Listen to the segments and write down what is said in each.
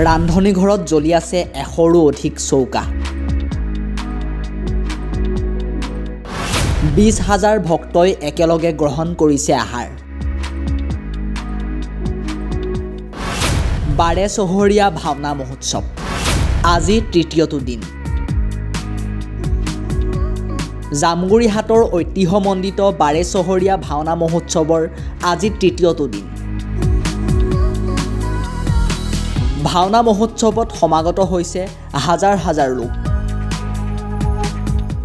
ৰান্ধনী ঘৰত জ্বলি আছে 100ৰো অধিক চৌকা। 20,000 ভক্তই একেলগে গ্ৰহণ কৰিছে আহাৰ। 12 চহৰীয়া ভাওনা মহোৎসৱ আজি তৃতীয়টো দিন। জামগুৰিহাটৰ ঐতিহ্যমণ্ডিত 12 চহৰীয়া ভাওনা মহোৎসৱৰ আজি তৃতীয়টো দিন। ভাওনা মহোৎসৱত সমাগত হৈছে হাজাৰ হাজাৰ লোক।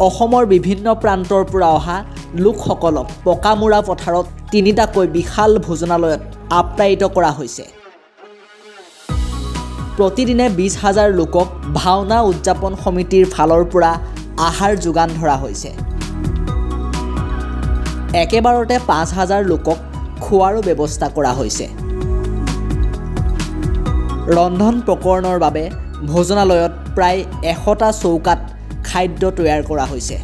অসমৰ বিভিন্ন প্ৰান্তৰ পৰা অহা লোকসকলক পকামুৰা পথাৰত তিনিটাকৈ বিশাল ভোজনালয়ত আপ্যায়িত কৰা হৈছে। প্ৰতিদিনে 20,000 লোকক ভাওনা উদযাপন সমিতিৰ ফালৰ পৰা আহাৰ যোগান ধৰা হৈছে। একেবাৰতে 5,000 লোকক খোৱাৰো ব্যৱস্থা কৰা হৈছে। ৰন্ধন প্ৰকৰণৰ বাবে ভোজনালয়ত প্ৰায় 100টা চৌকাত খাদ্য তৈয়াৰ কৰা হৈছে।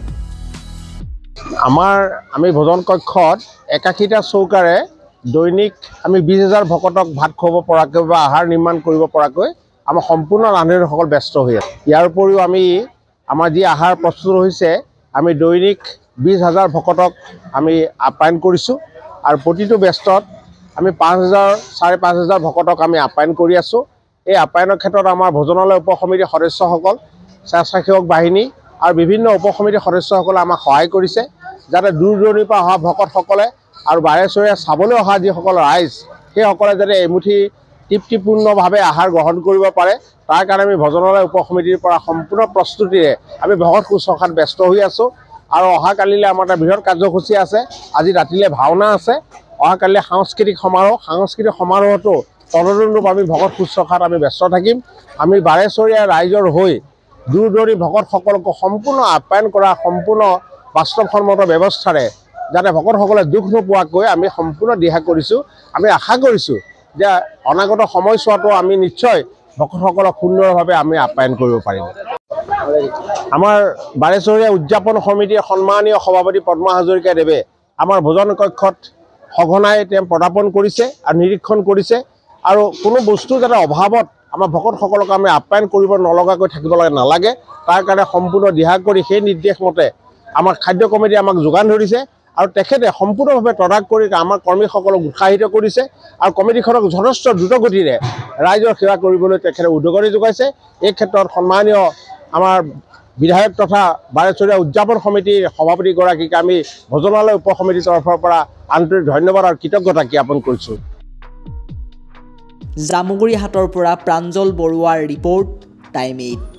আমি ভোজন কক্ষত 81টা চৌকাৰে দৈনিক আমি 20,000 ভকতক ভাত খুৱাব পৰাকৈ বা আহাৰ নিৰ্মাণ কৰিব পৰাকৈ আমাৰ সম্পূৰ্ণ ৰান্ধনীসকল ব্যস্ত হৈ আছে। ইয়াৰ উপৰিও আমাৰ যি আহাৰ প্ৰস্তুত হৈছে আমি দৈনিক 20,000 ভকতক আমি আপ্যায়ন কৰিছোঁ আৰু প্ৰতিটো বেষ্টত আমি 5,000 5,500 ভকতক আমি আপ্যায়ন কৰি আছোঁ। এই আপ্যায়নৰ ক্ষেত্ৰত আমাৰ ভোজনালয় উপসমিতিৰ সদস্যসকল, স্বেচ্ছাসেৱক বাহিনী আৰু বিভিন্ন উপসমিতিৰ সদস্যসকলে আমাক সহায় কৰিছে যাতে দূৰ দূৰণিৰ পৰা অহা ভকতসকলে আৰু বাৰেচৰীয়া চাবলৈ অহা যিসকল ৰাইজ সেইসকলে যাতে এমুঠি তৃপ্তিপূৰ্ণভাৱে আহাৰ গ্ৰহণ কৰিব পাৰে তাৰ কাৰণে আমি ভোজনালয় উপসমিতিৰ পৰা সম্পূৰ্ণ প্ৰস্তুতিৰে আমি ভকত শুশ্ৰূষাত ব্যস্ত হৈ আছোঁ। আৰু অহাকালিলৈ আমাৰ এটা বৃহৎ কাৰ্যসূচী আছে। আজি ৰাতিলৈ ভাওনা আছে, অহাকালিলৈ সাংস্কৃতিক সমাৰোহতো তদনুৰূপ আমি ভকত শুশ্ৰূষাত আমি ব্যস্ত থাকিম। আমি বাৰেচৰীয়া ৰাইজৰ হৈ দূৰ দূৰণি ভকতসকলক সম্পূৰ্ণ আপ্যায়ন কৰা সম্পূৰ্ণ বাস্তৱসন্মত ব্যৱস্থাৰে যাতে ভকতসকলে দুখ নোপোৱাকৈ আমি সম্পূৰ্ণ দিহা কৰিছোঁ। আমি আশা কৰিছোঁ যে অনাগত সময়ছোৱাতো আমি নিশ্চয় ভকতসকলক সুন্দৰভাৱে আমি আপ্যায়ন কৰিব পাৰিম। আমাৰ বাৰেচৰীয়া উদযাপন সমিতিৰ সন্মানীয় সভাপতি পদ্মা হাজৰিকাদেৱে আমাৰ ভোজন কক্ষত সঘনাই তেওঁ পদাৰ্পণ কৰিছে আৰু নিৰীক্ষণ কৰিছে আৰু কোনো বস্তু যাতে অভাৱত আমাৰ ভকতসকলক আমি আপ্যায়ন কৰিব নলগাকৈ থাকিব নালাগে তাৰ কাৰণে সম্পূৰ্ণ দিহা কৰি সেই নিৰ্দেশ মতে আমাৰ খাদ্য কমিটিয়ে আমাক যোগান ধৰিছে আৰু তেখেতে সম্পূৰ্ণভাৱে তদাৰক কৰি আমাৰ কৰ্মীসকলক উৎসাহিত কৰিছে আৰু কমিটিখনক যথেষ্ট দ্ৰুতগতিৰে ৰাইজৰ সেৱা কৰিবলৈ তেখেতে উদগনি যোগাইছে। এই ক্ষেত্ৰত সন্মানীয় আমাৰ বিধায়ক তথা বাৰেচৰীয়া উদযাপন সমিতিৰ সভাপতিগৰাকীক আমি ভোজনালয় উপসমিতিৰ তৰফৰ পৰা আন্তৰিক ধন্যবাদ আৰু কৃতজ্ঞতা জ্ঞাপন কৰিছোঁ। জামুগুৰিহাটৰ পৰা প্ৰাঞ্জল বৰুৱাৰ ৰিপৰ্ট, টাইম 8।